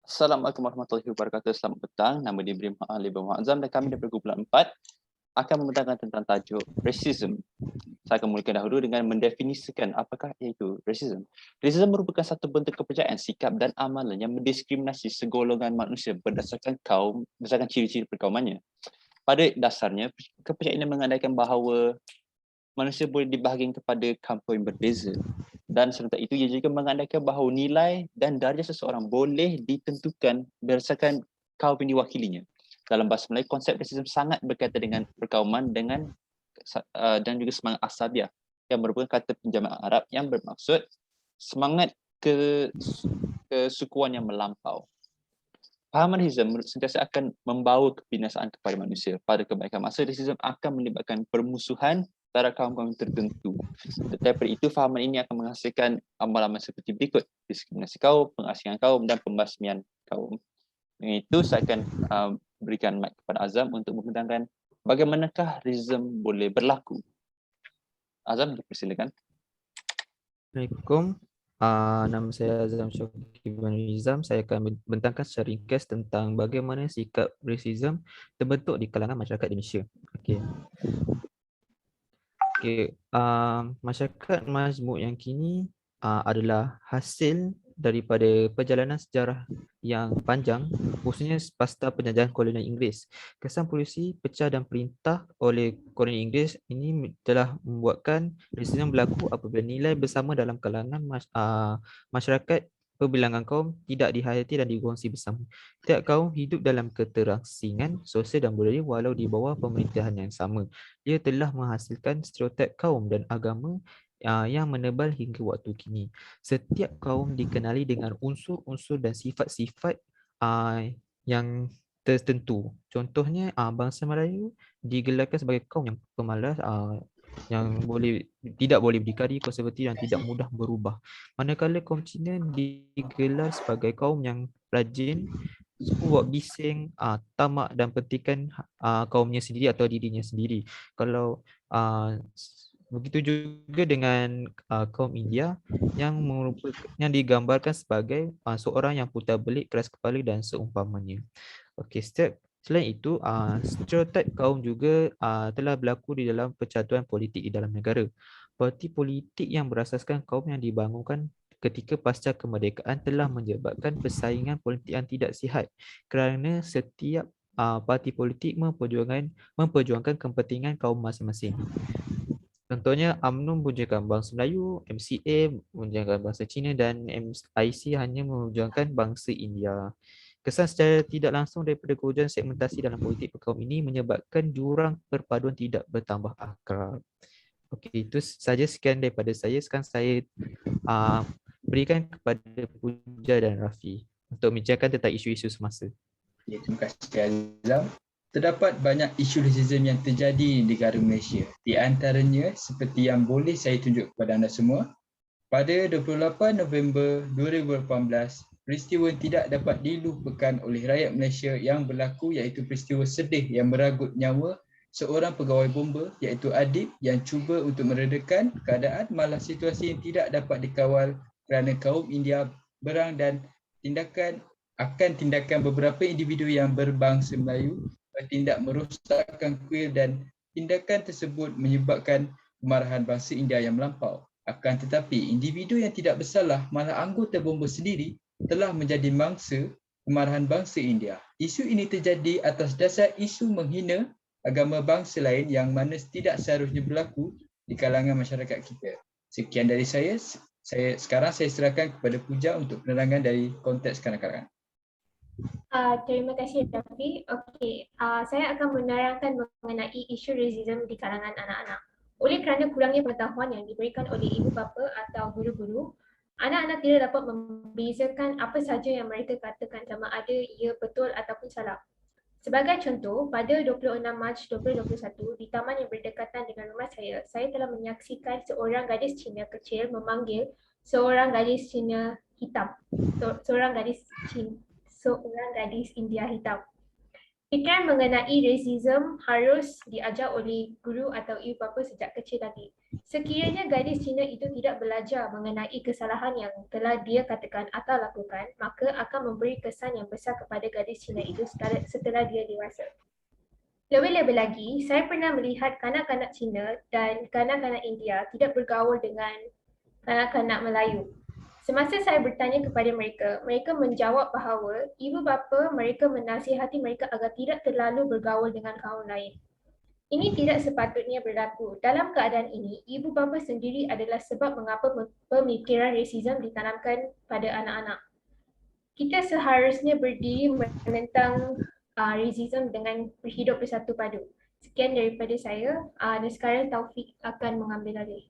Assalamualaikum warahmatullahi wabarakatuh. Selamat petang. Nama dia Ibrahim Ali Muhammad Azam dan kami daripada kumpulan 4 akan membentangkan tentang tajuk racism. Saya akan mulakan dahulu dengan mendefinisikan apakah iaitu racism. Racism merupakan satu bentuk kepercayaan, sikap dan amalan yang mendiskriminasi segolongan manusia berdasarkan kaum, berdasarkan ciri-ciri perkaumannya. Pada dasarnya, kepercayaan ini mengandaikan bahawa manusia boleh dibahagikan kepada kaum yang berbeza. Dan serta itu ia juga mengandaikan bahawa nilai dan darjah seseorang boleh ditentukan berdasarkan kaum yang diwakilinya. Dalam bahasa Melayu, konsep rasisme sangat berkaitan dengan perkauman dan juga semangat asabiah yang merupakan kata pinjaman Arab yang bermaksud semangat kesukuan yang melampau. Pahaman rasisme sentiasa akan membawa kebinasaan kepada manusia. Pada kebaikan masa, rasisme akan melibatkan permusuhan antara kaum-kaum tertentu. Daripada itu, fahaman ini akan menghasilkan amalan seperti berikut: diskriminasi kaum, pengasingan kaum dan pembasmian kaum. Dengan itu, saya akan berikan mic kepada Azam untuk membentangkan bagaimanakah rasisme boleh berlaku. Azam, dipersilakan. Assalamualaikum. Nama saya Azam Syauqi bin Rizam. Saya akan membentangkan secara ringkas tentang bagaimana sikap rasisme terbentuk di kalangan masyarakat Indonesia. Masyarakat majmuk yang kini adalah hasil daripada perjalanan sejarah yang panjang, khususnya pasca penjajahan kolonial Inggeris. Kesan polisi pecah dan perintah oleh kolonial Inggeris ini telah membuatkan rasisme berlaku apabila nilai bersama dalam kalangan masyarakat perbilangan kaum tidak dihayati dan dikongsi bersama. Setiap kaum hidup dalam keterasingan sosial dan budaya walau di bawah pemerintahan yang sama. Ia telah menghasilkan stereotip kaum dan agama yang menebal hingga waktu kini. Setiap kaum dikenali dengan unsur-unsur dan sifat-sifat yang tertentu. Contohnya, bangsa Melayu digelarkan sebagai kaum yang pemalas, yang tidak boleh berdikari, konservatif dan tidak mudah berubah. Manakala kaum Cina digelar sebagai kaum yang rajin, suku buat bising, tamak dan pentingkan kaumnya sendiri atau dirinya sendiri. Kalau begitu juga dengan kaum India yang digambarkan sebagai seorang yang putar belik, keras kepala dan seumpamanya. Selain itu, stereotip kaum juga telah berlaku di dalam percaturan politik di dalam negara. Parti politik yang berasaskan kaum yang dibangunkan ketika pasca kemerdekaan telah menyebabkan persaingan politik yang tidak sihat kerana setiap parti politik memperjuangkan kepentingan kaum masing-masing. Contohnya, UMNO memperjuangkan bangsa Melayu, MCA memperjuangkan bangsa Cina dan MIC hanya memperjuangkan bangsa India. Kesan secara tidak langsung daripada kewujudan segmentasi dalam politik kaum ini menyebabkan jurang perpaduan tidak bertambah akrab. Okey, itu saja sekian daripada saya. Sekarang saya berikan kepada Puja dan Rafi untuk membicarakan tentang isu-isu semasa. Ya, terima kasih Azam. Terdapat banyak isu rasisme yang terjadi di negara Malaysia. Di antaranya seperti yang boleh saya tunjuk kepada anda semua, pada 28 November 2018, peristiwa tidak dapat dilupakan oleh rakyat Malaysia yang berlaku iaitu peristiwa sedih yang meragut nyawa seorang pegawai bomba iaitu Adib yang cuba untuk meredakan keadaan malah situasi yang tidak dapat dikawal kerana kaum India berang dan tindakan beberapa individu yang berbangsa Melayu bertindak merosakkan kuil dan tindakan tersebut menyebabkan kemarahan bangsa India yang melampau. Akan tetapi, individu yang tidak bersalah, malah anggota bomba sendiri, telah menjadi mangsa kemarahan bangsa India. Isu ini terjadi atas dasar isu menghina agama bangsa lain yang mana tidak seharusnya berlaku di kalangan masyarakat kita. Sekian dari saya. Sekarang saya serahkan kepada Puja untuk penerangan dari konteks kanak-kanak. Terima kasih Rafi. Okey, saya akan menerangkan mengenai isu rasisme di kalangan anak-anak. Oleh kerana kurangnya pengetahuan yang diberikan oleh ibu bapa atau guru-guru, anak-anak tidak dapat membezakan apa sahaja yang mereka katakan sama ada ia betul ataupun salah. Sebagai contoh, pada 26 Mac 2021 di taman yang berdekatan dengan rumah saya telah menyaksikan seorang gadis Cina kecil memanggil seorang gadis Cina hitam, seorang gadis India hitam. Fikiran mengenai rasism harus diajar oleh guru atau ibu bapa sejak kecil lagi. Sekiranya gadis Cina itu tidak belajar mengenai kesalahan yang telah dia katakan atau lakukan, maka akan memberi kesan yang besar kepada gadis Cina itu setelah dia dewasa. Lebih-lebih lagi, saya pernah melihat kanak-kanak Cina dan kanak-kanak India tidak bergaul dengan kanak-kanak Melayu. Semasa saya bertanya kepada mereka, mereka menjawab bahawa ibu bapa mereka menasihati mereka agar tidak terlalu bergaul dengan kaum lain. Ini tidak sepatutnya berlaku. Dalam keadaan ini, ibu bapa sendiri adalah sebab mengapa pemikiran rasism ditanamkan pada anak-anak. Kita seharusnya berdiri menentang rasism dengan berhidup bersatu padu. Sekian daripada saya dan sekarang Taufik akan mengambil alih.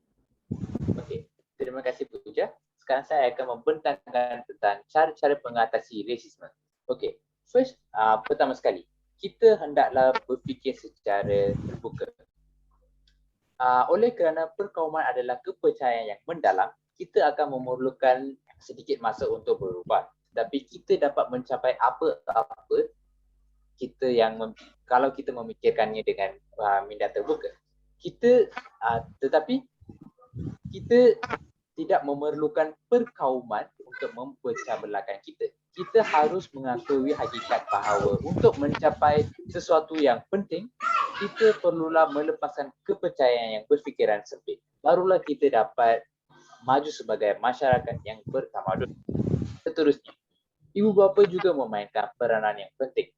Okey, terima kasih Puja. Sekarang saya akan membentangkan tentang cara-cara mengatasi rasisme. Okey, first, pertama sekali, kita hendaklah berfikir secara terbuka. Oleh kerana perkauman adalah kepercayaan yang mendalam, kita akan memerlukan sedikit masa untuk berubah. Tapi kita dapat mencapai apa-apa kita yang kalau kita memikirkannya dengan minda terbuka. Tetapi kita tidak memerlukan perkauman untuk mempecah belahkan kita. Kita harus mengakui hakikat bahawa untuk mencapai sesuatu yang penting, kita perlulah melepaskan kepercayaan yang berfikiran sempit. Barulah kita dapat maju sebagai masyarakat yang bertamadun. Seterusnya, ibu bapa juga memainkan peranan yang penting.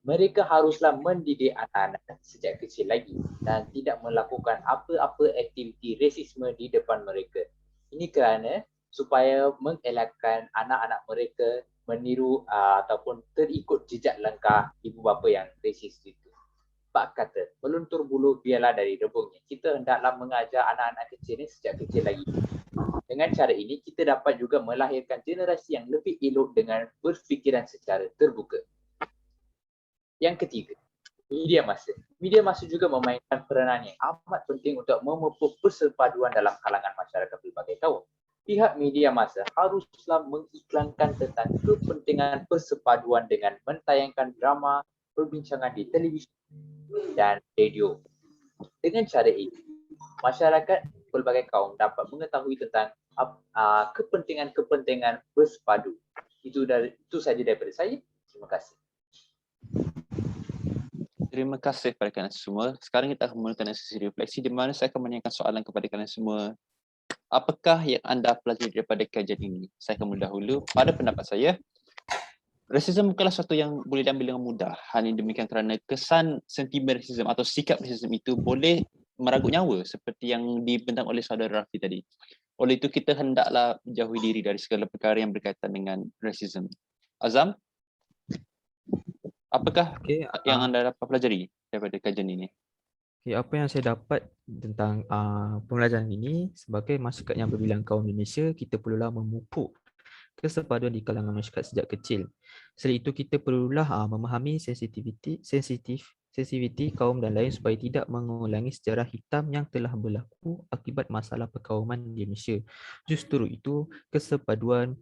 Mereka haruslah mendidik anak-anak sejak kecil lagi dan tidak melakukan apa-apa aktiviti rasisme di depan mereka. Ini kerana supaya mengelakkan anak-anak mereka meniru ataupun terikut jejak langkah ibu bapa yang rasis itu. Pak kata, meluntur bulu biarlah dari rebungnya. Kita hendaklah mengajar anak-anak kecil ni sejak kecil lagi. Dengan cara ini, kita dapat juga melahirkan generasi yang lebih elok dengan berfikiran secara terbuka. Yang ketiga, media massa. Media massa juga memainkan peranan yang amat penting untuk memupuk persepaduan dalam kalangan masyarakat pelbagai kaum. Pihak media massa haruslah mengiklankan tentang kepentingan persepaduan dengan mentayangkan drama, perbincangan di televisyen dan radio. Dengan cara ini, masyarakat pelbagai kaum dapat mengetahui tentang kepentingan-kepentingan bersepadu. Itu saja daripada saya. Terima kasih. Terima kasih kepada kalian semua. Sekarang kita akan memulakan sesi refleksi di mana saya akan menanyakan soalan kepada kalian semua. Apakah yang anda pelajari daripada kajian ini? Saya akan mula dahulu. Pada pendapat saya, rasisme bukanlah sesuatu yang boleh diambil dengan mudah. Hal ini demikian kerana kesan sentimen rasisme atau sikap rasisme itu boleh meragut nyawa seperti yang dibentang oleh saudara Rafi tadi. Oleh itu kita hendaklah menjauhi diri dari segala perkara yang berkaitan dengan rasisme. Azam? Apakah yang anda dapat pelajari daripada kajian ini? Apa yang saya dapat tentang pembelajaran ini, sebagai masyarakat yang berbilang kaum Indonesia, kita perlulah memupuk kesepaduan di kalangan masyarakat sejak kecil. Selain itu, kita perlulah memahami sensitiviti kaum dan lain supaya tidak mengulangi sejarah hitam yang telah berlaku akibat masalah perkauman di Indonesia. Justru itu, kesepaduan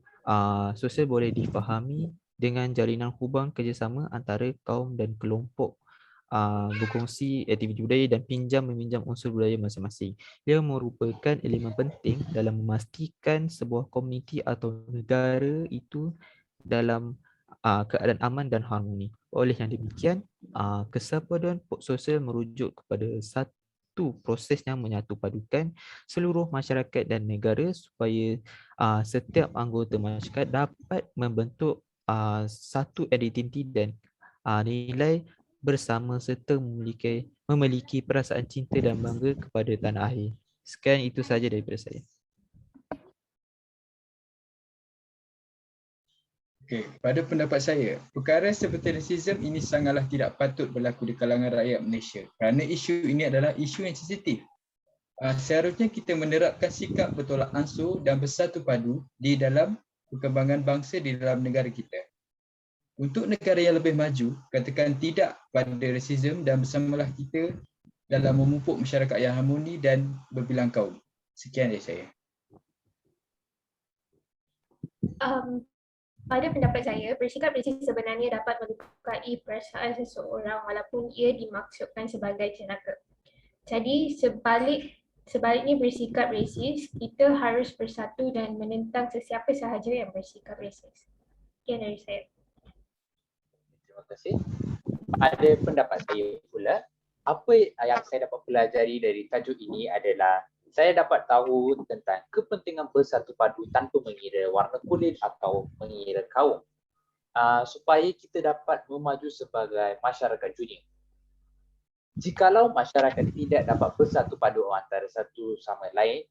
sosial boleh difahami dengan jalinan hubung kerjasama antara kaum dan kelompok berkongsi aktiviti budaya dan pinjam-meminjam unsur budaya masing-masing. Ia merupakan elemen penting dalam memastikan sebuah komuniti atau negara itu dalam keadaan aman dan harmoni. Oleh yang demikian, kesepaduan sosial merujuk kepada satu proses yang menyatu padukan seluruh masyarakat dan negara supaya setiap anggota masyarakat dapat membentuk satu identiti dan nilai bersama serta memiliki perasaan cinta dan bangga kepada tanah air. Sekian itu saja daripada saya. Okey, pada pendapat saya, perkara seperti rasisme ini sangatlah tidak patut berlaku di kalangan rakyat Malaysia kerana isu ini adalah isu yang sensitif. Seharusnya kita menerapkan sikap bertolak ansur dan bersatu padu di dalam perkembangan bangsa di dalam negara kita. Untuk negara yang lebih maju, katakan tidak pada rasisme dan bersamalah kita dalam memupuk masyarakat yang harmoni dan berbilang kaum. Sekian dari saya. Pada pendapat saya, bersikap resis sebenarnya dapat melukai perasaan seseorang walaupun ia dimaksudkan sebagai celaka. Jadi sebaliknya bersikap resis, kita harus bersatu dan menentang sesiapa sahaja yang bersikap resis. Sekian dari saya. Terima kasih. Pada pendapat saya pula, apa yang saya dapat pelajari dari tajuk ini adalah saya dapat tahu tentang kepentingan bersatu padu tanpa mengira warna kulit atau mengira kaum, supaya kita dapat memaju sebagai masyarakat dunia. Jikalau masyarakat tidak dapat bersatu padu antara satu sama lain,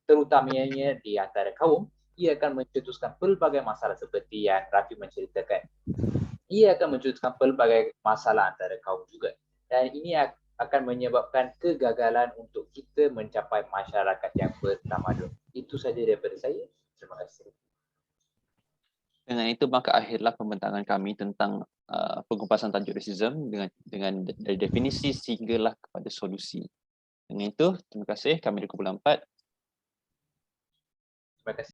terutamanya di antara kaum, ia akan mencetuskan pelbagai masalah seperti yang Rafi menceritakan. Ia akan mencetuskan pelbagai masalah antara kaum juga. Dan ini akan menyebabkan kegagalan untuk kita mencapai masyarakat yang bertamadun. Itu saja daripada saya. Terima kasih. Dengan itu maka akhirlah pembincangan kami tentang pengupasan tajuk rasism dengan dari definisi sehinggalah kepada solusi. Dengan itu, terima kasih. Kami dari Kumpulan 4. Terima kasih.